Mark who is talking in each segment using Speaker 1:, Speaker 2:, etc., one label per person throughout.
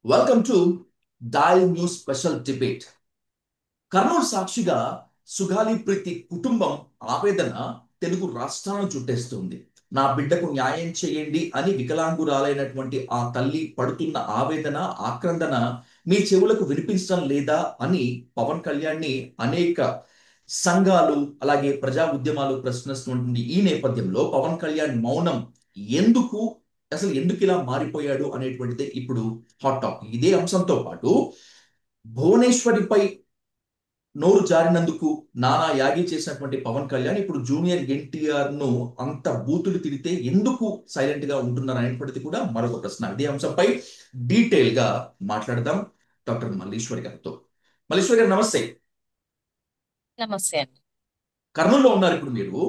Speaker 1: Welcome to Dial News Special Debate. Kurnool సాక్షిగా సుగాలి ప్రీతి కుటుంబం ఆవేదన తెలుగు రాష్ట్రాలను చుట్టేస్తుంది. నా బిడ్డకు న్యాయం చేయండి అని వికలాంగురాలైనటువంటి ఆ తల్లి పడుతున్న ఆవేదన, ఆక్రందన మీ చెవులకు వినిపించడం లేదా అని పవన్ కళ్యాణ్ని అనేక సంఘాలు అలాగే ప్రజా ఉద్యమాలు ప్రశ్నిస్తున్నటువంటి ఈ నేపథ్యంలో పవన్ కళ్యాణ్ మౌనం ఎందుకు, అసలు ఎందుకు ఇలా మారిపోయాడు అనేటువంటిదే ఇప్పుడు హాట్ టాపిక్. ఇదే అంశంతో పాటు భువనేశ్వరిపై నోరు జారినందుకు నానా యాగి చేసినటువంటి పవన్ కళ్యాణ్ ఇప్పుడు జూనియర్ ఎన్టీఆర్ ను అంత బూతులు తిరిగితే ఎందుకు సైలెంట్ గా ఉంటున్నారు అనేటువంటిది కూడా మరొక ప్రశ్న. ఇదే అంశంపై డీటెయిల్ గా మాట్లాడదాం డాక్టర్ మల్లీశ్వరి గారితో. మల్లీశ్వరి గారు నమస్తే.
Speaker 2: నమస్తే అండి.
Speaker 1: కర్నూలులో ఉన్నారు ఇప్పుడు మీరు.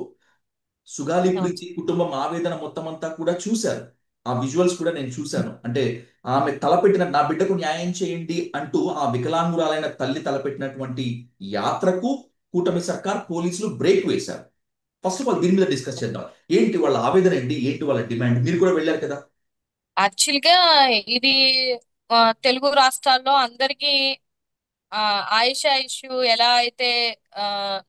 Speaker 1: సుగాలి
Speaker 2: అవును.
Speaker 1: ప్రీతి కుటుంబం ఆవేదన మొత్తం అంతా కూడా చూశారు. ఆ విజువల్స్ కూడా నేను చూశాను. అంటే ఆమె తలపెట్టిన నా బిడ్డకు న్యాయం చేయండి అంటూ ఆ వికలాంగురాలైన తల్లి తలపెట్టినటువంటి యాత్రకు కూటమి సర్కార్ పోలీసులు బ్రేక్ వేశారు. ఫస్ట్ ఆఫ్ ఆల్ దీని మీద డిస్కస్ చేద్దాం. ఏంటి వాళ్ళ ఆవేదన ఏంటి, ఏంటి వాళ్ళ డిమాండ్? మీరు కూడా వెళ్ళారు కదా.
Speaker 2: యాక్చువల్ గా ఇది తెలుగు రాష్ట్రాల్లో అందరికీ ఆ, ఆయిషా ఇష్యూ ఎలా అయితే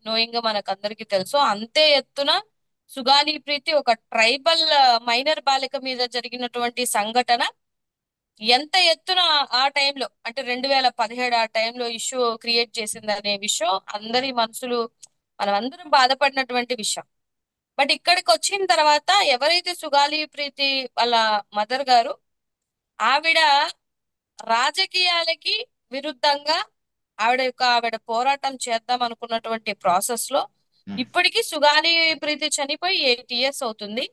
Speaker 2: నోయింగ్ మనకు అందరికీ తెలుసో అంతే ఎత్తున సుగాలి ప్రీతి ఒక ట్రైబల్ మైనర్ బాలిక మీద జరిగినటువంటి సంఘటన ఎంత ఎత్తున ఆ టైంలో అంటే 2017 ఆ టైంలో ఇష్యూ క్రియేట్ చేసింది అనే విషయం అందరి మనసులు మనం అందరం బాధపడినటువంటి విషయం. బట్ ఇక్కడికి వచ్చిన తర్వాత ఎవరైతే సుగాలి ప్రీతి వాళ్ళ మదర్ గారు ఆవిడ రాజకీయాలకి విరుద్ధంగా ఆవిడ పోరాటం చేద్దాం అనుకున్నటువంటి ప్రాసెస్ లో
Speaker 1: ఉమ్,
Speaker 2: ఇప్పటికీ సుగాలి ప్రీతి చనిపోయి 8 ఇయర్స్ అవుతుంది.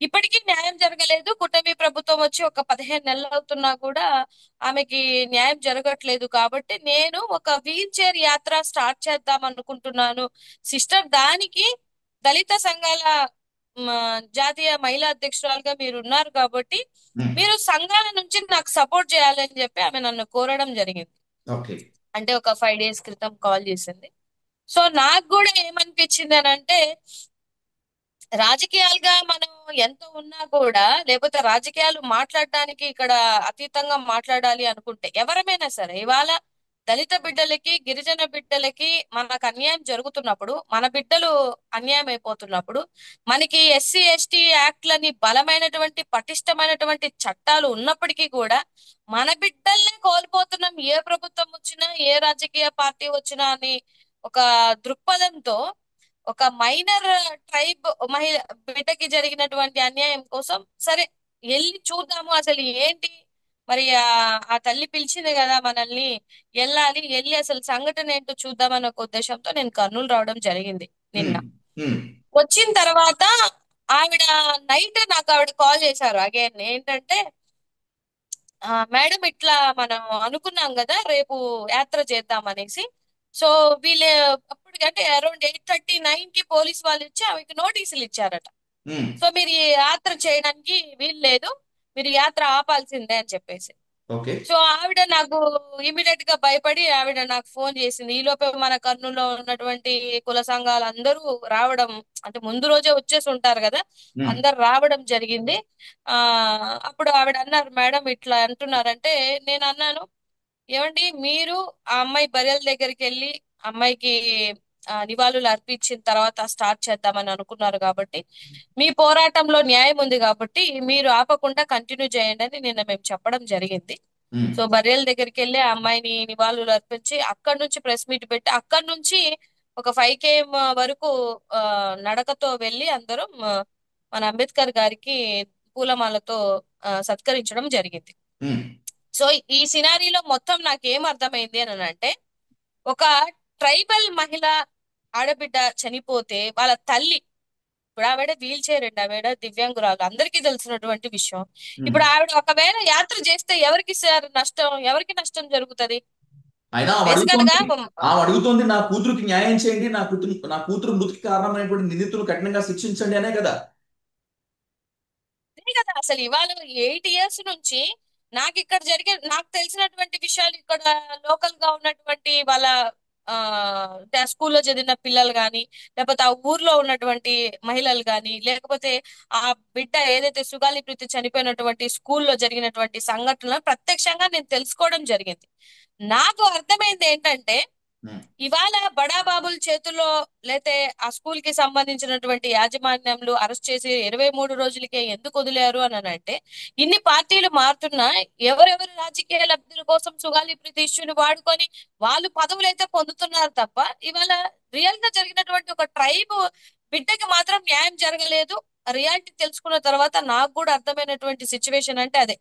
Speaker 2: ఇప్పటికీ న్యాయం జరగలేదు. కూటమి ప్రభుత్వం వచ్చి ఒక 15 నెలలు అవుతున్నా కూడా ఆమెకి న్యాయం జరగట్లేదు. కాబట్టి నేను ఒక వీల్ చైర్ యాత్ర స్టార్ట్ చేద్దాం అనుకుంటున్నాను సిస్టర్. దానికి దళిత సంఘాల మ, జాతీయ మహిళా అధ్యక్షురాలుగా మీరు ఉన్నారు కాబట్టి
Speaker 1: ఉమ్,
Speaker 2: మీరు సంఘాల నుంచి నాకు సపోర్ట్ చేయాలని చెప్పి ఆమె నన్ను కోరడం జరిగింది.
Speaker 1: ఓకే.
Speaker 2: అంటే ఒక 5 డేస్ క్రితం కాల్ చేసింది. సో నాకు కూడా ఏమనిపించింది అని అంటే రాజకీయాలుగా మనం ఎంత ఉన్నా కూడా లేకపోతే రాజకీయాలు మాట్లాడడానికి ఇక్కడ అతీతంగా మాట్లాడాలి అనుకుంటే ఎవరమైనా సరే ఇవాళ దళిత బిడ్డలకి గిరిజన బిడ్డలకి మనకు అన్యాయం జరుగుతున్నప్పుడు మన బిడ్డలు అన్యాయం అయిపోతున్నప్పుడు మనకి ఎస్సీ ఎస్టీ యాక్ట్లని బలమైనటువంటి పటిష్టమైనటువంటి చట్టాలు ఉన్నప్పటికీ కూడా మన బిడ్డల్నే కోల్పోతున్నాం ఏ ప్రభుత్వం వచ్చినా ఏ రాజకీయ పార్టీ వచ్చినా అని ఒక దృక్పథంతో ఒక మైనర్ ట్రైబ్ మహిళ బిడ్డకి జరిగినటువంటి అన్యాయం కోసం సరే వెళ్ళి చూద్దాము అసలు ఏంటి మరి ఆ తల్లి పిలిచింది కదా మనల్ని వెళ్ళి అసలు సంఘటన ఏంటో చూద్దామన్న ఒక ఉద్దేశంతో నేను కర్నూలు రావడం జరిగింది నిన్న.
Speaker 1: ఉమ్, ఉమ్,
Speaker 2: వచ్చిన తర్వాత ఆవిడ నైట్ నాకు ఆవిడ కాల్ చేశారు అగైన్ ఏంటంటే మేడం ఇట్లా మనం అనుకున్నాం కదా రేపు యాత్ర చేద్దాం అనేసి. సో వీళ్ళు అప్పటికంటే అరౌండ్ 8:39కి పోలీస్ వాళ్ళు వచ్చి ఆమెకి నోటీసులు ఇచ్చారట.
Speaker 1: ఉమ్,
Speaker 2: సో మీరు ఈ యాత్ర చేయడానికి వీలు లేదు, మీరు యాత్ర ఆపాల్సిందే అని చెప్పేసి.
Speaker 1: ఓకే.
Speaker 2: సో ఆవిడ నాకు ఇమీడియట్ గా భయపడి ఆవిడ నాకు ఫోన్ చేసింది. ఈ లోపే మన కర్నూలులో ఉన్నటువంటి కుల సంఘాలు అందరూ రావడం, అంటే ముందు రోజే వచ్చేసి ఉంటారు కదా,
Speaker 1: ఉమ్,
Speaker 2: అందరు రావడం జరిగింది. ఆ అప్పుడు ఆవిడ అన్నారు మేడం ఇట్లా అంటున్నారంటే నేను అన్నాను ఏమండి మీరు ఆ అమ్మాయి బరియల్ దగ్గరికి వెళ్ళి అమ్మాయికి నివాళులు అర్పించిన తర్వాత స్టార్ట్ చేద్దామని అనుకున్నారు కాబట్టి మీ పోరాటంలో న్యాయం ఉంది కాబట్టి మీరు ఆపకుండా కంటిన్యూ చేయండి అని నిన్న మేము చెప్పడం జరిగింది.
Speaker 1: ఉమ్,
Speaker 2: సో బరియల్ దగ్గరికి వెళ్ళి ఆ అమ్మాయిని నివాళులు అర్పించి అక్కడి నుంచి ప్రెస్ మీట్ పెట్టి అక్కడి నుంచి ఒక 5 km వరకు ఆ, నడకతో వెళ్ళి అందరం మన అంబేద్కర్ గారికి పూలమాలతో సత్కరించడం జరిగింది.
Speaker 1: ఉమ్,
Speaker 2: సో ఈ సినారీలో మొత్తం నాకు ఏం అర్థమైంది అని అంటే ఒక ట్రైబల్ మహిళ ఆడబిడ్డ చనిపోతే వాళ్ళ తల్లి, ఇప్పుడు ఆవిడ వీల్ చైర్ అండి, ఆవిడ దివ్యాంగురాలు అందరికీ తెలిసినటువంటి విషయం.
Speaker 1: ఉమ్.
Speaker 2: ఇప్పుడు ఆవిడ ఒకవేళ యాత్ర చేస్తే ఎవరికి సార్ నష్టం, ఎవరికి నష్టం జరుగుతది?
Speaker 1: అయినా ఆమె
Speaker 2: బేసికల్ గా
Speaker 1: అడుగుతోంది, ఆమె అడుగుతోంది నా కూతురుకి న్యాయం చేయండి, నా కూతురు మృతికి కారణమైనటువంటి నిందితులు కఠినంగా శిక్షించండి అనే కదా.
Speaker 2: అదే కదా అసలు ఇవాళ 8 ఇయర్స్ నుంచి నాకు ఇక్కడ జరిగే నాకు తెలిసినటువంటి విషయాలు ఇక్కడ లోకల్ గా ఉన్నటువంటి వాళ్ళ స్కూల్లో చదివిన పిల్లలు కానీ, లేకపోతే ఆ ఊర్లో ఉన్నటువంటి మహిళలు కానీ, లేకపోతే ఆ బిడ్డ ఏదైతే సుగాలి ప్రీతి చనిపోయినటువంటి స్కూల్లో జరిగినటువంటి సంఘటనలు ప్రత్యక్షంగా నేను తెలుసుకోవడం జరిగింది. నాకు అర్థమైంది ఏంటంటే,
Speaker 1: ఉమ్,
Speaker 2: ఇవాళ బడాబాబుల చేతుల్లో లేతే ఆ స్కూల్ కి సంబంధించినటువంటి యాజమాన్యంలు అరెస్ట్ చేసి 23 రోజులకే ఎందుకు వదిలారు అని అంటే, ఇన్ని పార్టీలు మారుతున్నా ఎవరెవరి రాజకీయ లబ్ధుల కోసం సుగాలి ప్రీతి ఇష్యూని వాడుకొని వాళ్ళు పదవులు అయితే పొందుతున్నారు తప్ప, ఇవాళ రియల్ గా జరిగినటువంటి ఒక ట్రైబ్ బిడ్డకి మాత్రం న్యాయం జరగలేదు. రియాలిటీ తెలుసుకున్న తర్వాత నాకు కూడా అర్థమైనటువంటి సిచ్యువేషన్ అంటే అదే.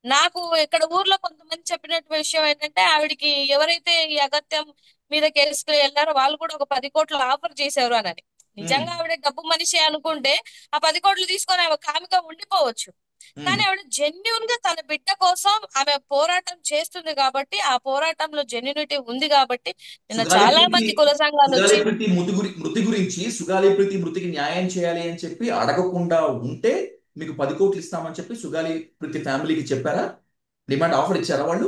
Speaker 2: నాకు ఇక్కడ ఊర్లో కొంతమంది చెప్పినట్టు విషయం ఏంటంటే, ఆవిడకి ఎవరైతే ఈ అగత్యం మీద కేసుకు వెళ్ళారో వాళ్ళు కూడా ఒక 10 కోట్లు ఆఫర్ చేశారు అని.
Speaker 1: ఉమ్,
Speaker 2: నిజంగా ఆవిడ డబ్బు మనిషి అనుకుంటే ఆ 10 కోట్లు తీసుకొని ఆమె కామిగా ఉండిపోవచ్చు.
Speaker 1: ఉమ్.
Speaker 2: కానీ ఆవిడ జెన్యున్ గా తన బిడ్డ కోసం ఆమె పోరాటం చేస్తుంది కాబట్టి, ఆ పోరాటంలో జెన్యునిటీ ఉంది కాబట్టి నిన్న
Speaker 1: సుగాలి
Speaker 2: చాలా
Speaker 1: ప్రీతి
Speaker 2: మంది కుల సంఘాలు
Speaker 1: సుగాలి
Speaker 2: వచ్చి
Speaker 1: ప్రీతి మృతి గురించి సుగాలి ప్రీతి మృతికి న్యాయం చేయాలి అని చెప్పి అడగకుండా ఉంటే మీకు 10 కోట్లు ఇస్తామని చెప్పి సుగాలి ప్రీతి ఫ్యామిలీకి చెప్పారా? డిమాండ్ ఆఫర్ ఇచ్చారా వాళ్ళు?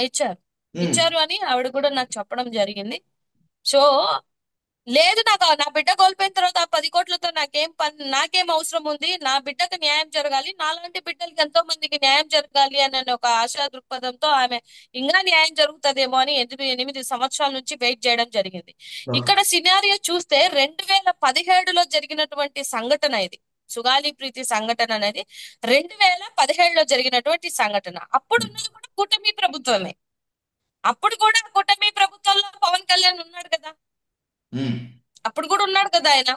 Speaker 2: ఇచ్చారు.
Speaker 1: ఉమ్,
Speaker 2: ఇచ్చారు అని ఆవిడ కూడా నాకు చెప్పడం జరిగింది. సో లేదు, నాకు నా బిడ్డ కోల్పోయిన తర్వాత ఆ 10 కోట్లతో నాకేం పని, నాకేం అవసరం ఉంది, నా బిడ్డకు న్యాయం జరగాలి, నాలాంటి బిడ్డలకి ఎంతో మందికి న్యాయం జరగాలి అనే ఒక ఆశా దృక్పథంతో ఆమె ఇంకా న్యాయం జరుగుతుందేమో అని 8 సంవత్సరాల నుంచి వెయిట్ చేయడం జరిగింది. ఇక్కడ సినారియో చూస్తే 2017లో జరిగినటువంటి సంఘటన ఇది. సుగాలి ప్రీతి సంఘటన అనేది 2017లో జరిగినటువంటి సంఘటన. అప్పుడు ఉన్నది కూడా కూటమి ప్రభుత్వమే. అప్పుడు కూడా కూటమి ప్రభుత్వంలో పవన్ కళ్యాణ్ ఉన్నాడు కదా.
Speaker 1: ఉమ్.
Speaker 2: అప్పుడు కూడా ఉన్నాడు కదా ఆయన.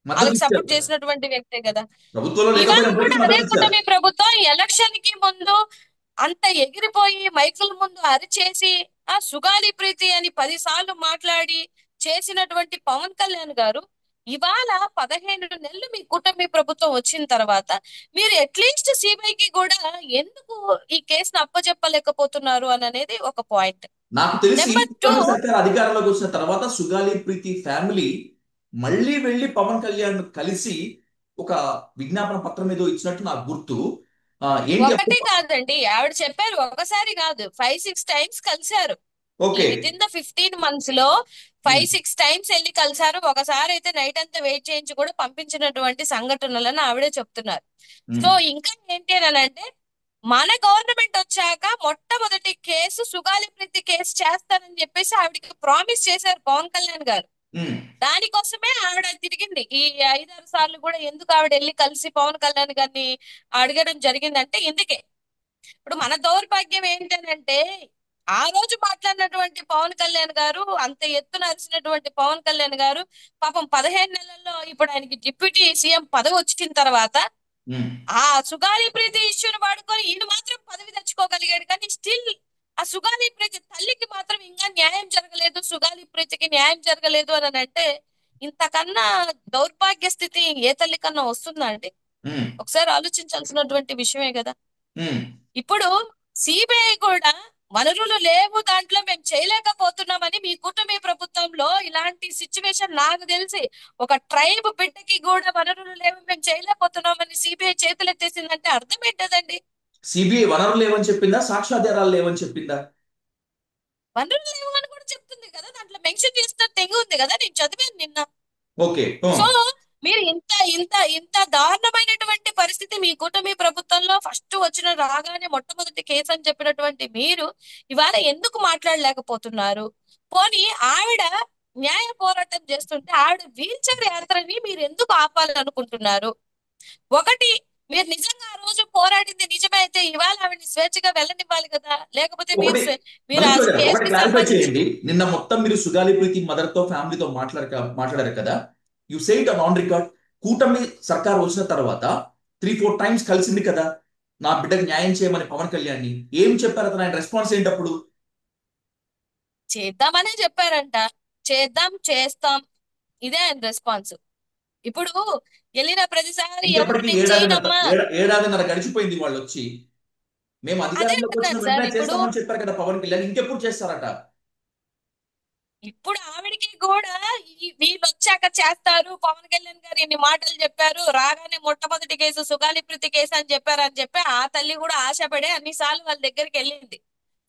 Speaker 1: మద్దతు
Speaker 2: వాళ్ళకి
Speaker 1: ఇచ్చారు
Speaker 2: సపోర్ట్ చేసినటువంటి వ్యక్తే కదా.
Speaker 1: ప్రభుత్వంలో
Speaker 2: ఇవాళ
Speaker 1: లేకపోయినప్పటికీ
Speaker 2: కూడా అదే
Speaker 1: మద్దతు ఇచ్చారు.
Speaker 2: కూటమి ప్రభుత్వం ఎలక్షన్ కి ముందు అంత ఎగిరిపోయి మైకుల ముందు అరిచేసి ఆ సుగాలి ప్రీతి అని 10 సార్లు మాట్లాడి చేసినటువంటి పవన్ కళ్యాణ్ గారు ఇవాళ 15 నెలలు మీ కూటమి ప్రభుత్వం వచ్చిన తర్వాత మీరు అట్లీస్ట్ సిబిఐకి కూడా ఎందుకు ఈ కేసును అప్పచెప్పలేకపోతున్నారు అని అనేది ఒక పాయింట్.
Speaker 1: నాకు తెలిసి
Speaker 2: నెంబర్ టూ,
Speaker 1: కూటమి సర్కార్ అధికారంలోకి వచ్చిన తర్వాత సుగాలి ప్రీతి ఫ్యామిలీ మళ్ళీ వెళ్ళి పవన్ కళ్యాణ్ కలిసి ఒక విజ్ఞాపన పత్రం ఏదో ఇచ్చినట్టు నాకు గుర్తు. ఏంటి
Speaker 2: ఒకటి
Speaker 1: అప్పుడు?
Speaker 2: కాదండి ఆవిడ చెప్పారు, ఒకసారి కాదు 5-6 టైమ్స్ కలిశారు. ఈ
Speaker 1: okay.
Speaker 2: With in the 15 months లో
Speaker 1: ఉమ్,
Speaker 2: 5-6 టైమ్స్ వెళ్ళి కలిశారు. ఒకసారి అయితే నైట్ అంతా వెయిట్ చేయించి కూడా పంపించినటువంటి సంఘటనలను ఆవిడే చెప్తున్నారు.
Speaker 1: ఉమ్,
Speaker 2: సో ఇంకా ఏంటి అని అంటే, మన గవర్నమెంట్ వచ్చాక మొట్టమొదటి కేసు సుగాలి ప్రీతి కేసు చేస్తానని చెప్పేసి ఆవిడకి ప్రామిస్ చేశారు పవన్ కళ్యాణ్ గారు.
Speaker 1: ఉమ్.
Speaker 2: దానికోసమే ఆవిడ తిరిగింది ఈ 5-6 సార్లు కూడా. ఎందుకు ఆవిడ వెళ్ళి కలిసి పవన్ కళ్యాణ్ గారిని అడగడం జరిగిందంటే ఇందుకే. ఇప్పుడు మన దౌర్భాగ్యం ఏంటంటే, ఆ రోజు మాట్లాడినటువంటి పవన్ కళ్యాణ్ గారు, అంత ఎత్తున అరిచినటువంటి పవన్ కళ్యాణ్ గారు పాపం 15 నెలల్లో ఇప్పుడు ఆయనకి డిప్యూటీ సీఎం పదవి వచ్చిన తర్వాత
Speaker 1: ఉమ్.
Speaker 2: ఆ సుగాలి ప్రీతి ఇష్యూని వాడుకొని ఈయన మాత్రం పదవి తెచ్చుకోగలిగాడు. కానీ స్టిల్ ఆ సుగాలి ప్రీతి తల్లికి మాత్రం ఇంకా న్యాయం జరగలేదు, సుగాలి ప్రీతికి న్యాయం జరగలేదు అని అంటే, ఇంతకన్నా దౌర్భాగ్య స్థితి ఏ తల్లి కన్నా వస్తుందా అండి?
Speaker 1: ఉమ్.
Speaker 2: ఒకసారి ఆలోచించాల్సినటువంటి విషయమే కదా.
Speaker 1: ఉమ్.
Speaker 2: ఇప్పుడు సిబిఐ కూడా వనరులు లేవు దాంట్లో మేము చేయలేకపోతున్నామని, మీ కూటమి ప్రభుత్వంలో ఇలాంటి సిచ్యువేషన్ నాకు తెలిసి ఒక ట్రైబ్ బిడ్డకి కూడా వనరులు లేవు మేము చేయలేకపోతున్నామని సిబిఐ చేతులెత్తేసిందంటే అర్థం ఏంటదండి?
Speaker 1: సిబిఐ వనరులు లేవని చెప్పిందా, సాక్ష్యాధారాలు లేవని చెప్పిందా?
Speaker 2: వనరులు లేవు అని కూడా చెప్తుంది కదా, దాంట్లో మెన్షన్ చేసిన తెంగు ఉంది కదా, నేను చదివాను నిన్న.
Speaker 1: ఓకే.
Speaker 2: సో మీరు ఇంత ఇంత ఇంత దారుణమైనటువంటి పరిస్థితి మీ కూటమి ప్రభుత్వంలో ఫస్ట్ వచ్చిన రాగానే మొట్టమొదటి కేసు అని చెప్పినటువంటి మీరు ఇవాళ ఎందుకు మాట్లాడలేకపోతున్నారు? పోనీ ఆవిడ న్యాయ పోరాటం చేస్తుంటే ఆవిడ వీల్ చైర్ యాత్రని మీరు ఎందుకు ఆపాలనుకుంటున్నారు? ఒకటి, మీరు నిజంగా ఆ రోజు పోరాడింది నిజమే అయితే ఇవాళ ఆవిడని స్వేచ్ఛగా వెళ్ళనివ్వాలి కదా. లేకపోతే
Speaker 1: ఒకటి
Speaker 2: మీరు ఆ
Speaker 1: మధుకిషోర్ గారు, ఒకటి
Speaker 2: కేసుకి
Speaker 1: క్లారిఫై
Speaker 2: సంబంధించి
Speaker 1: చేయండి. నిన్న మొత్తం మీరు సుగాలి ప్రీతి మదర్ తో ఫ్యామిలీతో మాట్లాడారు కదా. You say it on record. కూటమి సర్కార్ వచ్చిన తర్వాత 3-4 టైమ్స్ కలిసింది కదా నా బిడ్డకు న్యాయం చేయమని పవన్ కళ్యాణ్ ని. ఏం చెప్పారు అతను? ఆయన రెస్పాన్స్ ఏంటి అప్పుడు?
Speaker 2: చేద్దామనే చెప్పారంట. చేద్దాం, చేస్తాం, ఇదే ఆయన రెస్పాన్స్. ఇప్పుడు వెళ్ళిన ప్రతిసారి ఎవరు
Speaker 1: ఇంకెప్పటికీ
Speaker 2: నేను చేయనమ్మా,
Speaker 1: ఏడాదిన్నర గడిచిపోయింది వాళ్ళు వచ్చి. మేము
Speaker 2: అదే
Speaker 1: అధికారంలోకి వచ్చిన
Speaker 2: అంటున్నాను సార్.
Speaker 1: వెంటనే
Speaker 2: ఇప్పుడు
Speaker 1: చేస్తామని చెప్పారు కదా పవన్ కళ్యాణ్. ఇంకెప్పుడు చేస్తారట?
Speaker 2: ఇప్పుడు ఆవిడకి కూడా వీళ్ళు వచ్చాక చేస్తారు, పవన్ కళ్యాణ్ గారు ఇన్ని మాటలు చెప్పారు, రాగానే మొట్టమొదటి కేసు సుగాలి ప్రీతి కేసు అని చెప్పారు అని చెప్పి ఆ తల్లి కూడా ఆశపడే అన్నిసార్లు వాళ్ళ దగ్గరికి వెళ్ళింది.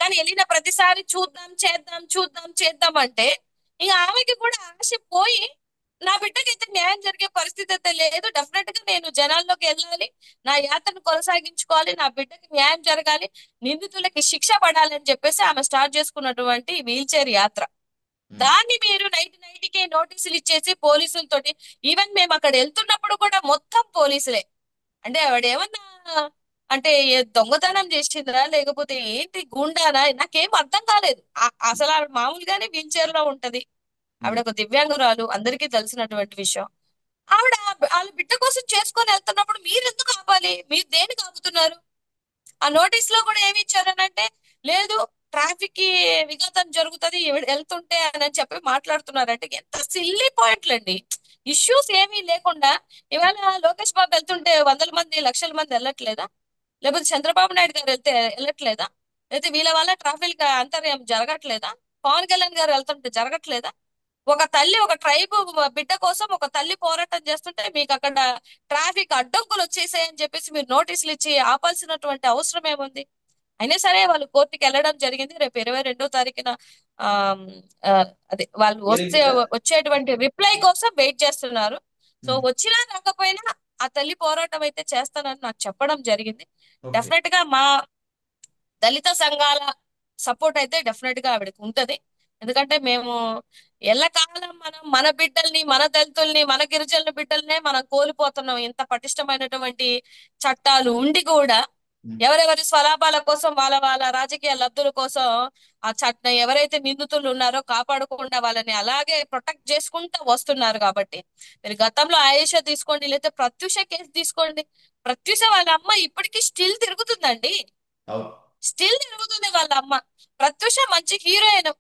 Speaker 2: కానీ వెళ్ళిన ప్రతిసారి చూద్దాం చేద్దాం చూద్దాం చేద్దాం అంటే ఇక ఆమెకి కూడా ఆశ పోయి నా బిడ్డకైతే న్యాయం జరిగే పరిస్థితి అయితే లేదు. డెఫినెట్ గా నేను జనాల్లోకి వెళ్ళాలి, నా యాత్రను కొనసాగించుకోవాలి, నా బిడ్డకి న్యాయం జరగాలి, నిందితులకి శిక్ష పడాలి అని చెప్పేసి ఆమె స్టార్ట్ చేసుకున్నటువంటి వీల్ చైర్ యాత్ర. దాన్ని మీరు నైట్ నైట్కే నోటీసులు ఇచ్చేసి పోలీసులతోటి, ఈవెన్ మేము అక్కడ వెళ్తున్నప్పుడు కూడా మొత్తం పోలీసులే. అంటే ఆవిడ ఏమన్నా అంటే దొంగతనం చేసిందిరా లేకపోతే ఏంటి గుండానా నాకేం అర్థం కాలేదు. అసలు ఆవిడ మామూలుగానే వీల్ చైర్ లో ఉంటది. ఆవిడ ఒక దివ్యాంగురాలు, అందరికీ తెలిసినటువంటి విషయం. ఆవిడ వాళ్ళ బిడ్డ కోసం చేసుకొని వెళ్తున్నప్పుడు మీరు ఎందుకు ఆపాలి? మీరు దేనికి ఆపుతున్నారు? ఆ నోటీస్ లో కూడా ఏమి ఇచ్చారనంటే, లేదు ట్రాఫిక్ కి విఘాతం జరుగుతుంది వెళ్తుంటే అని చెప్పి మాట్లాడుతున్నారంటే ఎంత సిల్లీ పాయింట్లు అండి. ఇష్యూస్ ఏమీ లేకుండా ఇవాళ లోకేష్ బాబు వెళ్తుంటే వందల మంది లక్షల మంది వెళ్ళట్లేదా? లేకపోతే చంద్రబాబు నాయుడు గారు వెళ్తే వెళ్ళట్లేదా? లేకపోతే వీళ్ళ వల్ల ట్రాఫిక్ అంతర్యం జరగట్లేదా? పవన్ కళ్యాణ్ గారు వెళ్తుంటే జరగట్లేదా? ఒక తల్లి, ఒక ట్రైబ్ బిడ్డ కోసం ఒక తల్లి పోరాటం చేస్తుంటే మీకు అక్కడ ట్రాఫిక్ అడ్డంకులు వచ్చేసాయని చెప్పేసి మీరు నోటీసులు ఇచ్చి ఆపాల్సినటువంటి అవసరం ఏముంది? అయినా సరే వాళ్ళు కోర్టుకి వెళ్ళడం జరిగింది. రేపు 22వ తారీఖున ఆమ్, ఆ, అదే వాళ్ళు
Speaker 1: హియరింగ్
Speaker 2: వస్తే
Speaker 1: ఉందా?
Speaker 2: వచ్చేటువంటి రిప్లై కోసం వెయిట్ చేస్తున్నారు. సో
Speaker 1: ఉమ్.
Speaker 2: వచ్చినా రాకపోయినా ఆ తల్లి పోరాటం అయితే చేస్తానని నాకు చెప్పడం జరిగింది.
Speaker 1: ఓకే.
Speaker 2: డెఫినెట్ గా మా దళిత సంఘాల సపోర్ట్ అయితే డెఫినెట్ గా ఆవిడకి ఉంటది. ఎందుకంటే మేము ఎల్లకాలం మనం మన బిడ్డల్ని, మన దళితుల్ని, మన గిరిజనుల బిడ్డల్నే మనం కోల్పోతున్నాం. ఇంత పటిష్టమైనటువంటి చట్టాలు ఉండి కూడా
Speaker 1: ఉమ్.
Speaker 2: ఎవరెవరి స్వలాభాల కోసం, వాళ్ళ వాళ్ళ రాజకీయ లబ్ధుల కోసం ఆ చట్టం ఎవరైతే నిందితులు ఉన్నారో కాపాడకుండా వాళ్ళని అలాగే ప్రొటెక్ట్ చేసుకుంటూ వస్తున్నారు. కాబట్టి మీరు గతంలో ఆయేషా తీసుకోండి, లేకపోతే ప్రత్యూష కేసు తీసుకోండి. ప్రత్యూష వాళ్ళ అమ్మ ఇప్పటికీ స్టిల్ తిరుగుతుందండి.
Speaker 1: అవును.
Speaker 2: స్టిల్ తిరుగుతుంది వాళ్ళ అమ్మ. ప్రత్యూష మంచి హీరోయిన్.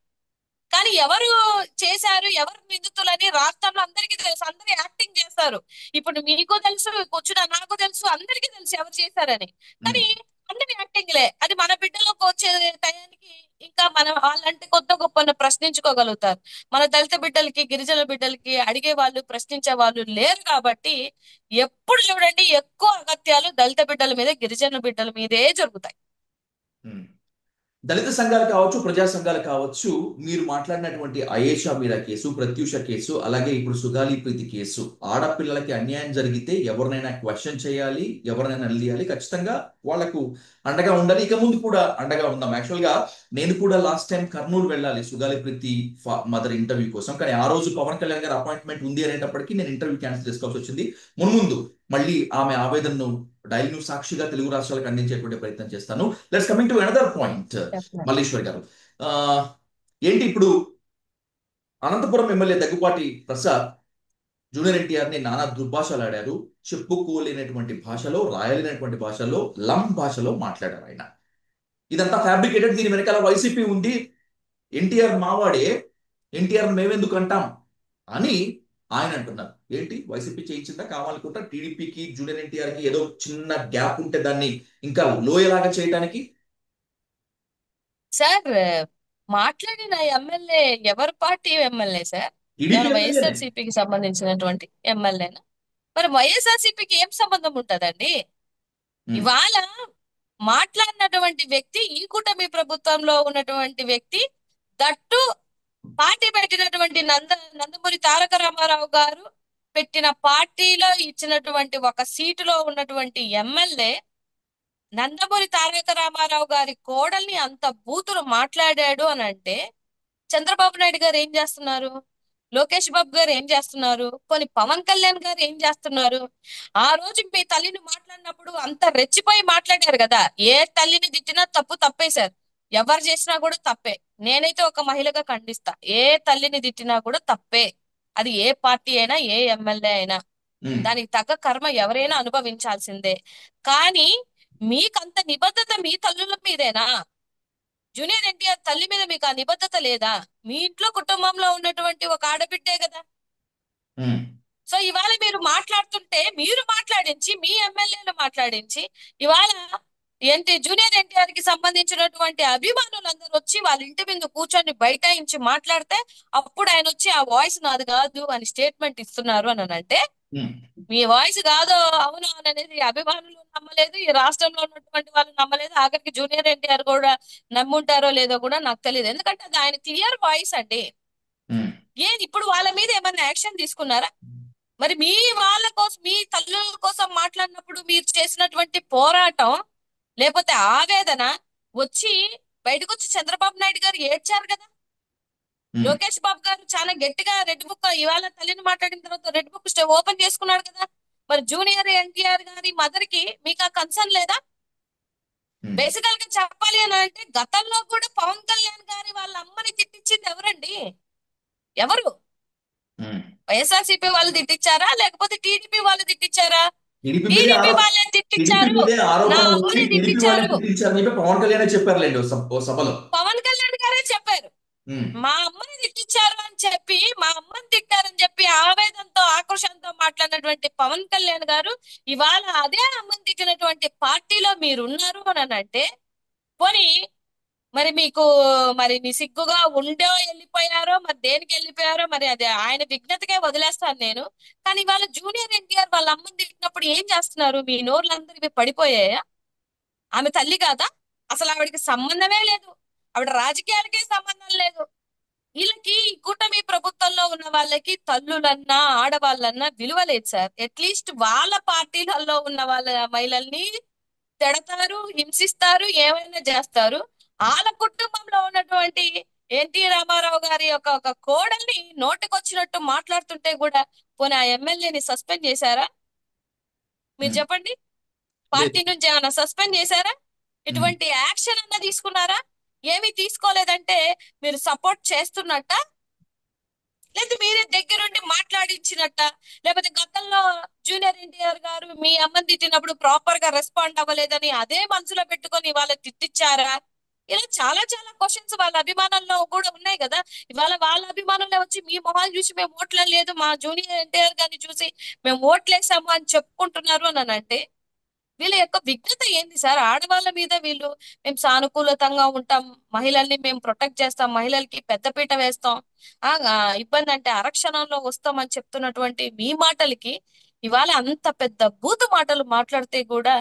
Speaker 2: కానీ ఎవరు చేశారు, ఎవరు నిందితులని రాష్ట్రంలో అందరికీ తెలుసు. అందరూ యాక్టింగ్ చేస్తారు. ఇప్పుడు మీకు తెలుసు, కూర్చున్న నాకు తెలుసు, అందరికీ తెలుసు ఎవరు చేశారని.
Speaker 1: ఉమ్.
Speaker 2: కానీ అందరి యాక్టింగ్లే. అది మన బిడ్డలోకి వచ్చే టయానికి ఇంకా మనం వాళ్ళంటే కొత్త గొప్ప ప్రశ్నించుకోగలుగుతారు. మన దళిత బిడ్డలకి, గిరిజన బిడ్డలకి అడిగే వాళ్ళు, ప్రశ్నించే వాళ్ళు లేరు. కాబట్టి ఎప్పుడు చూడండి ఎక్కువ అగత్యాలు దళిత బిడ్డల మీద, గిరిజన బిడ్డల మీదే జరుగుతాయి.
Speaker 1: ఉమ్. దళిత సంఘాలు కావచ్చు, ప్రజా సంఘాలు కావచ్చు, మీరు మాట్లాడినటువంటి అయేషా మీరా కేసు, ప్రత్యూష కేసు, అలాగే ఇప్పుడు సుగాలి ప్రీతి కేసు, ఆడపిల్లలకి అన్యాయం జరిగితే ఎవరినైనా క్వశ్చన్ చేయాలి, ఎవరినైనా నిలదీయాలి, ఖచ్చితంగా వాళ్లకు అండగా ఉండాలి. ఇక ముందు కూడా అండగా ఉందాం. యాక్చువల్ గా నేను కూడా లాస్ట్ టైం కర్నూలు వెళ్ళాలి సుగాలి ప్రీతి మదర్ ఇంటర్వ్యూ కోసం, కానీ ఆ రోజు పవన్ కళ్యాణ్ గారి అపాయింట్మెంట్ ఉంది అనేటప్పటికీ నేను ఇంటర్వ్యూ క్యాన్సిల్ చేసుకోవాల్సి వచ్చింది. మున్ముందు మళ్ళీ ఆమె ఆవేదనను డైలీ న్యూస్ సాక్షిగా తెలుగు రాష్ట్రాలకు అందించేటువంటి ప్రయత్నం చేస్తాను. Let's coming to another point.
Speaker 2: Definitely.
Speaker 1: Malleshwar గారు, ఆ, ఏంటి ఇప్పుడు అనంతపురం ఎమ్మెల్యే దగ్గుపాటి ప్రసాద్ జూనియర్ ఎన్టీఆర్ ని నానా దుర్భాషలు ఆడారు. చెప్పుకోలేనటువంటి భాషలో, రాయలేనటువంటి భాషలో, లం భాషలో మాట్లాడారు ఆయన. ఇదంతా ఫ్యాబ్రికేటెడ్. దీని వెనకాల వైసీపీ ఉంది. ఎన్టీఆర్ మావాడే, ఎన్టీఆర్ మేమెందుకు అంటాం అని ఆయన అంటున్నారు. ఏంటి వైసీపీ చేయించిందా కావాలనుకుంటా టీడీపీకి జూనియర్ ఎన్టీఆర్ కి ఏదో చిన్న గ్యాప్ ఉంటే దాన్ని ఇంకా లోయలాగా చేయడానికి?
Speaker 2: సార్, మాట్లాడిన ఎమ్మెల్యే ఎవరి పార్టీ ఎమ్మెల్యే సార్?
Speaker 1: టీడీపీ
Speaker 2: ఏమైనా
Speaker 1: ఎమ్మెల్యేనే.
Speaker 2: వైఎస్ఆర్సీపీకి సంబంధించినటువంటి ఎమ్మెల్యేనా? మరి వైఎస్ఆర్సీపీకి ఏం సంబంధం ఉంటదండి?
Speaker 1: ఉమ్.
Speaker 2: ఇవాళ మాట్లాడినటువంటి వ్యక్తి ఈ కూటమి ప్రభుత్వంలో ఉన్నటువంటి వ్యక్తి, దట్టు పార్టీ పెట్టినటువంటి నందమూరి తారక రామారావు గారు పెట్టిన పార్టీలో ఇచ్చినటువంటి ఒక సీటులో ఉన్నటువంటి ఎమ్మెల్యే నందమూరి తారక రామారావు గారి కోడల్ని అంత బూతులు మాట్లాడాడు అని అంటే చంద్రబాబు నాయుడు గారు ఏం చేస్తున్నారు? లోకేష్ బాబు గారు ఏం చేస్తున్నారు? కొన్ని పవన్ కళ్యాణ్ గారు ఏం చేస్తున్నారు? ఆ రోజు మీ తల్లిని మాట్లాడినప్పుడు అంత రెచ్చిపోయి మాట్లాడారు కదా. ఏ తల్లిని తిట్టినా తప్పు తప్పే సార్. ఎవరు చేసినా కూడా తప్పే. నేనైతే ఒక మహిళగా ఖండిస్తా. ఏ తల్లిని తిట్టినా కూడా తప్పే. అది ఏ పార్టీ అయినా, ఏ ఎమ్మెల్యే అయినా
Speaker 1: ఉమ్.
Speaker 2: దానికి తగ్గ కర్మ ఎవరైనా అనుభవించాల్సిందే. కానీ మీకంత నిబద్ధత మీ తల్లుల మీదేనా? జూనియర్ ఎన్టీఆర్ తల్లి మీద మీకు ఆ నిబద్ధత లేదా? మీ ఇంట్లో కుటుంబంలో ఉన్నటువంటి ఒక ఆడబిడ్డే కదా.
Speaker 1: ఉమ్.
Speaker 2: సో ఇవాళ మీరు మాట్లాడుతుంటే మీరు మాట్లాడించి, మీ ఎమ్మెల్యేలు మాట్లాడించి, ఇవాళ ఏంటి జూనియర్ ఎన్టీఆర్ కి సంబంధించినటువంటి అభిమానులందరూ వచ్చి వాళ్ళ ఇంటి మీద కూర్చొని బైఠాయించి మాట్లాడితే అప్పుడు ఆయన వచ్చి ఆ వాయిస్ నాది కాదు అని స్టేట్మెంట్ ఇస్తున్నారు అని అంటే
Speaker 1: ఉమ్,
Speaker 2: మీ వాయిస్ కాదో అవును అని అనేది అభిమానులు నమ్మలేదు, ఈ రాష్ట్రంలో ఉన్నటువంటి వాళ్ళు నమ్మలేదు, ఆఖరికి జూనియర్ ఎన్టీఆర్ కూడా నమ్ముంటారో లేదో కూడా నాకు తెలియదు. ఎందుకంటే అది ఆయన క్లియర్ వాయిస్ అండి.
Speaker 1: ఉమ్,
Speaker 2: ఏది ఇప్పుడు వాళ్ళ మీద ఏమన్నా యాక్షన్ తీసుకున్నారా? మరి మీ వాళ్ళ కోసం, మీ తల్లుల కోసం మాట్లాడినప్పుడు మీరు చేసినటువంటి పోరాటం, లేకపోతే ఆవేదన వచ్చి బయటకు వచ్చి చంద్రబాబు నాయుడు గారు ఏడ్చారు కదా.
Speaker 1: ఉమ్.
Speaker 2: లోకేష్ బాబు గారు చాలా గట్టిగా రెడ్ బుక్ ఇవాళ తల్లిని మాట్లాడిన తర్వాత రెడ్ బుక్ ఓపెన్ చేసుకున్నాడు కదా. మరి జూనియర్ ఎన్టీఆర్ గారి మదర్ కి మీకు ఆ కన్సర్న్ లేదా?
Speaker 1: ఉమ్,
Speaker 2: బేసికల్ గా చెప్పాలి అని అంటే గతంలో కూడా పవన్ కళ్యాణ్ గారి వాళ్ళ అమ్మని తిట్టించింది ఎవరండి? ఎవరు?
Speaker 1: ఉమ్.
Speaker 2: వైఎస్ఆర్సీపీ వాళ్ళు తిట్టించారా లేకపోతే టీడీపీ వాళ్ళు తిట్టించారా?
Speaker 1: టీడీపీ మీదే
Speaker 2: టీడీపీ
Speaker 1: ఆరో
Speaker 2: వాళ్ళే
Speaker 1: టీడీపీ
Speaker 2: తిట్టించారు,
Speaker 1: మీదే
Speaker 2: నా
Speaker 1: ఆరోపణ వచ్చి
Speaker 2: అమ్మని
Speaker 1: టీడీపీ వాళ్ళని
Speaker 2: తిట్టించారు.
Speaker 1: తిట్టించారని చెప్పి పవన్ కళ్యాణ్ చెప్పారులేండి ఓ సభలో.
Speaker 2: పవన్ కళ్యాణ్ గారే చెప్పారు
Speaker 1: ఉమ్,
Speaker 2: మా అమ్మని తిట్టించారు అని చెప్పి, మా అమ్మని తిట్టారని చెప్పి ఆవేదనతో ఆక్రోశంతో మాట్లాడినటువంటి పవన్ కళ్యాణ్ గారు ఇవాళ అదే అమ్మని తిట్టినటువంటి పార్టీలో మీరు ఉన్నారు అని అంటే, పోనీ మరి మీకు, మరి మీ సిగ్గుగా ఉండో వెళ్ళిపోయారో మరి దేనికి వెళ్ళిపోయారో మరి అది ఆయన విఘ్నతకే వదిలేస్తాను నేను. కానీ ఇవాళ జూనియర్ ఎన్టీఆర్ వాళ్ళ అమ్మని తిట్టినప్పుడు ఏం చేస్తున్నారు? మీ నోర్లందరివి పడిపోయాయా? ఆమె తల్లి కాదా? అసలు ఆవిడకి సంబంధమే లేదు, ఆవిడ రాజకీయాలకే సంబంధం లేదు. వీళ్ళకి ఈ కూటమి ప్రభుత్వంలో ఉన్న వాళ్ళకి తల్లులన్నా ఆడవాళ్ళన్నా విలువ లేదు సార్. అట్లీస్ట్ వాళ్ళ పార్టీలలో ఉన్న వాళ్ళ మహిళల్ని తిడతారు, హింసిస్తారు, ఏమైనా చేస్తారు. వాళ్ళ కుటుంబంలో ఉన్నటువంటి ఎన్టీ రామారావు గారి యొక్క ఒక కోడల్ని నోటికొచ్చినట్టు మాట్లాడుతుంటే కూడా పోనీ ఆ ఎమ్మెల్యేని సస్పెండ్ చేశారా? మీరు
Speaker 1: ఉమ్.
Speaker 2: చెప్పండి.
Speaker 1: లేదు.
Speaker 2: పార్టీ నుంచి ఏమైనా సస్పెండ్ చేశారా?
Speaker 1: ఉమ్,
Speaker 2: ఇటువంటి యాక్షన్ అన్నా తీసుకున్నారా? ఏమీ తీసుకోలేదంటే మీరు సపోర్ట్ చేస్తున్నట్ట, లేదా మీరే దగ్గరుండి మాట్లాడించినట్ట, లేకపోతే గతంలో జూనియర్ ఎన్టీఆర్ గారు మీ అమ్మని తిట్టినప్పుడు ప్రాపర్ గా రెస్పాండ్ అవ్వలేదని అదే మనసులో పెట్టుకొని వాళ్ళ తిట్టించారా? ఇలా చాలా చాలా క్వశ్చన్స్ వాళ్ళ అభిమానుల్లో కూడా ఉన్నాయి కదా. ఇవాళ వాళ్ళ అభిమానులే వచ్చి మీ మొహాలు చూసి మేము ఓట్లే లేదు, మా జూనియర్ ఎన్టీఆర్ గారిని చూసి మేము ఓట్లేసాము అని చెప్పుకుంటున్నారు అని అంటే వీళ్ళ యొక్క విఘ్నత ఏంది సార్? ఆడవాళ్ళ మీద వీళ్ళు మేము సానుకూలతంగా ఉంటాం, మహిళల్ని మేము ప్రొటెక్ట్ చేస్తాం, మహిళలకి పెద్దపీట వేస్తాం, ఇబ్బంది అంటే ఆరక్షణంలో వస్తామని చెప్తున్నటువంటి మీ మాటలకి ఇవాళ అంత పెద్ద బూతు మాటలు మాట్లాడితే కూడా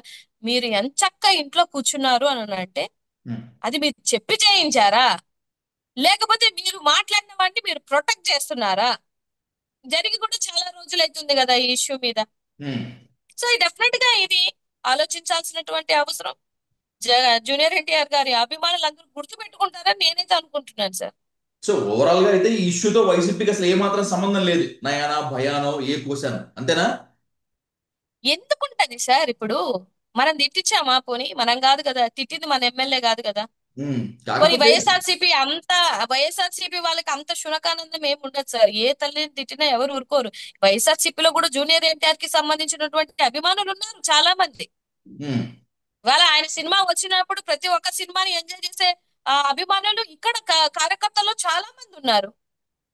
Speaker 2: మీరు ఎంచక్క ఇంట్లో కూర్చున్నారు అని అంటే
Speaker 1: ఉమ్.
Speaker 2: అది మీరు చెప్పి చేయించారా? లేకపోతే మీరు మాట్లాడిన వాటిని మీరు ప్రొటెక్ట్ చేస్తున్నారా? జరిగి కూడా చాలా రోజులు అవుతుంది కదా ఈ ఇష్యూ మీద.
Speaker 1: ఉమ్.
Speaker 2: సో డెఫినెట్ గా ఇది ఆలోచించాల్సినటువంటి అవసరం. జూనియర్ ఎన్టీఆర్ గారి అభిమానులు అందరూ గుర్తు పెట్టుకుంటారని నేనైతే అనుకుంటున్నాను సార్.
Speaker 1: సో ఓవరాల్ గా అయితే ఈ ఇష్యూతో వైసీపీకి అసలు ఏ మాత్రం సంబంధం లేదు. నయానా భయానో ఏ కోశానో అంతేనా?
Speaker 2: ఎందుకుంటది సార్? ఇప్పుడు మనం తిట్టించామా? పోనీ మనం కాదు కదా తిట్టింది, మన ఎమ్మెల్యే కాదు కదా.
Speaker 1: ఉమ్.
Speaker 2: పోనీ
Speaker 1: కాకపోతే
Speaker 2: వైఎస్ఆర్సీపీ వాళ్ళకి అంత శునకానందం ఏమి ఉండదు సార్. ఏ తల్లిని తిట్టినా ఎవరు ఊరుకోరు. వైఎస్ఆర్సీపీలో కూడా జూనియర్ ఎన్టీఆర్ కి సంబంధించినటువంటి అభిమానులు ఉన్నారు చాలా మంది.
Speaker 1: ఉమ్,
Speaker 2: ఇవాళ ఆయన సినిమా వచ్చినప్పుడు ప్రతి ఒక్క సినిమాని ఎంజాయ్ చేసే అభిమానులు ఇక్కడ కార్యకర్తలు చాలా మంది ఉన్నారు.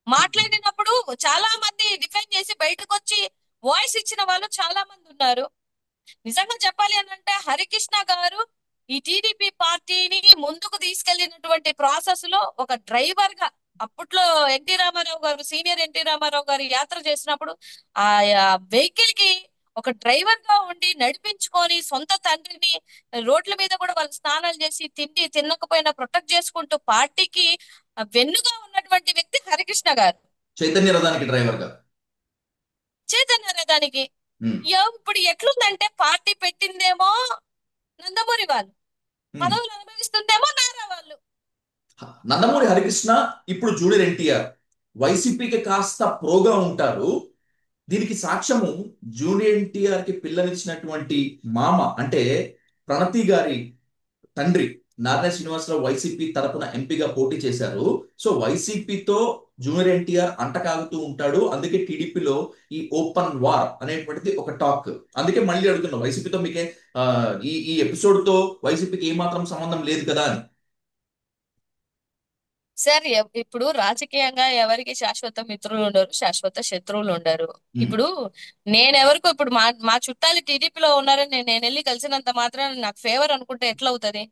Speaker 2: మాట్లాడినప్పుడు చాలా మంది డిఫెండ్ చేసి బయటకు వచ్చి వాయిస్ ఇచ్చిన వాళ్ళు చాలా మంది ఉన్నారు. నిజంగా చెప్పాలి అని అంటే హరికృష్ణ గారు ఈ టీడీపీ పార్టీని ముందుకు తీసుకెళ్లినటువంటి ప్రాసెస్ లో ఒక డ్రైవర్ గా, అప్పట్లో ఎన్టీ రామారావు గారు, సీనియర్ ఎన్టీ రామారావు గారు యాత్ర చేసినప్పుడు ఆ వెహికల్ కి ఒక డ్రైవర్ గా ఉండి నడిపించుకొని సొంత తండ్రిని రోడ్ల మీద కూడా వాళ్ళు స్నానాలు చేసి తిండి తినకపోయినా ప్రొటెక్ట్ చేసుకుంటూ పార్టీకి వెన్నుగా ఉన్నటువంటి వ్యక్తి హరికృష్ణ గారు.
Speaker 1: చైతన్య రథానికి డ్రైవర్ గా.
Speaker 2: చైతన్య రథానికి
Speaker 1: ఉమ్,
Speaker 2: ఇప్పుడు ఎట్లుందంటే పార్టీ పెట్టిందేమో నందమూరి వాళ్ళు,
Speaker 1: ఉమ్.
Speaker 2: పదవులు అనుభవిస్తుందేమో నారా వాళ్ళు.
Speaker 1: నందమూరి హరికృష్ణ ఇప్పుడు జూనియర్ ఎన్టీఆర్ వైసీపీకి కాస్త ప్రోగా ఉంటారు. దీనికి సాక్ష్యము జూనియర్ ఎన్టీఆర్ కి పిల్లనిచ్చినటువంటి మామ అంటే ప్రణతి గారి తండ్రి నారాయణ శ్రీనివాసరావు వైసీపీ తరపున ఎంపీగా పోటీ చేశారు. సో వైసీపీతో జూనియర్ ఎన్టీఆర్ అంటకాగుతూ ఉంటాడు. అందుకే టీడీపీలో ఈ ఓపెన్ వార్ అనేటువంటిది ఒక టాక్. అందుకే మళ్ళీ అడుగుతున్నా వైసీపీతో మీకే ఆ, ఈ ఈ ఎపిసోడ్ తో వైసీపీకి ఏమాత్రం సంబంధం లేదు కదా అని.
Speaker 2: సార్ ఇప్పుడు రాజకీయంగా ఎవరికి శాశ్వత మిత్రులు ఉండరు, శాశ్వత శత్రువులు ఉండరు.
Speaker 1: ఉమ్,
Speaker 2: ఇప్పుడు నేనెవరికో ఇప్పుడు మా చుట్టాలు టీడీపీలో ఉన్నారని నేను వెళ్ళి కలిసినంత మాత్రాన నాకు ఫేవర్ అనుకుంటే ఎట్లా అవుతది?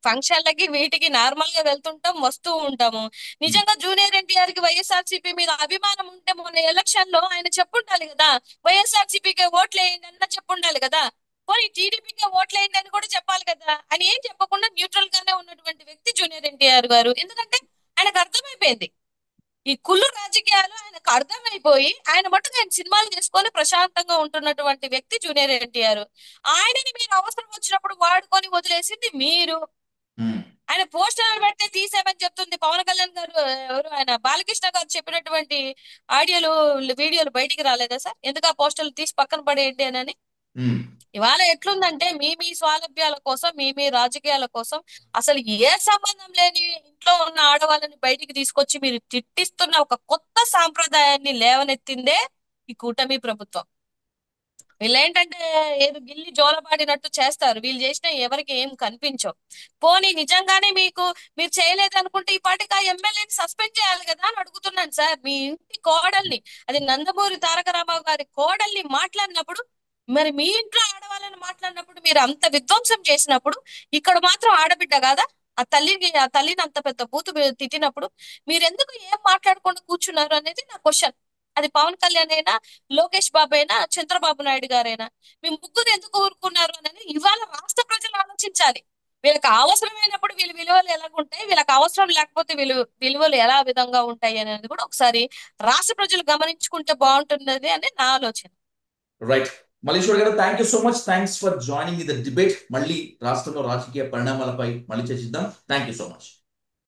Speaker 2: ఫంక్షన్లకి వీటికి నార్మల్ గా వెళ్తుంటాం, వస్తూ ఉంటాము.
Speaker 1: ఉమ్,
Speaker 2: నిజంగా జూనియర్ ఎన్టీఆర్ కి వైఎస్ఆర్సీపీ మీద అభిమానం ఉంటే మొన్న ఎలక్షన్ లో ఆయన చెప్పుండాలి కదా, వైఎస్ఆర్సీపీకి ఓట్లేయండి అన్న చెప్పుండాలి కదా. పోనీ టీడీపీకి ఓట్లేయండి అని కూడా చెప్పాలి కదా. అని ఏం చెప్పకుండా న్యూట్రల్ గానే ఉన్నటువంటి వ్యక్తి జూనియర్ ఎన్టీఆర్ గారు. ఎందుకంటే ఆయనకు అర్థమైపోయింది ఈ కుళ్ళు రాజకీయాలు ఆయనకు అర్థమైపోయి ఆయన మట్టుకు ఆయన సినిమాలు చేసుకొని ప్రశాంతంగా ఉంటున్నటువంటి వ్యక్తి జూనియర్ ఎన్టీఆర్. ఆయనని మీరు అవసరం వచ్చినప్పుడు వాడుకొని వదిలేసింది మీరు.
Speaker 1: ఉమ్.
Speaker 2: ఆయన పోస్టర్లు పెడితే తీసేమని చెప్తుంది పవన్ కళ్యాణ్ గారు. ఎవరు ఆయన బాలకృష్ణ గారు చెప్పినటువంటి ఆడియోలు వీడియోలు బయటికి రాలేదా సార్? ఎందుకు ఆ పోస్టర్లు తీసి పక్కన పడేయండి అని.
Speaker 1: ఉమ్.
Speaker 2: ఇవాళ ఎట్లుందంటే మీ స్వాలభ్యాల కోసం, మీ రాజకీయాల కోసం అసలు ఏ సంబంధం లేని ఇంట్లో ఉన్న ఆడవాళ్ళని బయటికి తీసుకొచ్చి మీరు తిట్టిస్తున్న ఒక కొత్త సాంప్రదాయాన్ని లేవనెత్తిందే ఈ కూటమి ప్రభుత్వం. వీళ్ళేంటంటే ఏదో గిల్లి జోలపాడినట్టు చేస్తారు. వీళ్ళు చేసిన ఎవరికి ఏం కనిపించవు. పోనీ నిజంగానే మీరు చేయలేదు అనుకుంటే ఈ పాటికి ఆ ఎమ్మెల్యేని సస్పెండ్ చేయాలి కదా అని అడుగుతున్నాను సార్. మీ ఇంటి కోడల్ని, అది నందమూరి తారక రామారావు గారి కోడల్ని మాట్లాడినప్పుడు, మరి మీ ఇంట్లో ఆడవాళ్ళని మాట్లాడినప్పుడు మీరు అంత విధ్వంసం చేసినప్పుడు, ఇక్కడ మాత్రం ఆడబిడ్డ కాదా? ఆ తల్లిని అంత పెద్ద బూతు తిట్టినప్పుడు మీరెందుకు ఏం మాట్లాడకుండా కూర్చున్నారు అనేది నా క్వశ్చన్. అది పవన్ కళ్యాణ్ అయినా, లోకేష్ బాబు అయినా, చంద్రబాబు నాయుడు గారైనా మీ ముగ్గురు ఎందుకు ఊరుకున్నారు అని ఇవాళ రాష్ట్ర ప్రజలు ఆలోచించాలి. వీళ్ళకి అవసరమైనప్పుడు వీళ్ళ విలువలు ఎలా ఉంటాయి, వీళ్ళకి అవసరం లేకపోతే విలువలు ఎలా విధంగా ఉంటాయి అనేది కూడా ఒకసారి రాష్ట్ర ప్రజలు గమనించుకుంటే బాగుంటున్నది అని నా ఆలోచన.
Speaker 1: రైట్. మల్లీశ్వర్ గారు, thank you so much. Thanks for joining the debate. మళ్ళీ రాష్ట్రంలో రాజకీయ పరిణామాలపై మళ్ళీ చర్చిద్దాం. Thank you so much.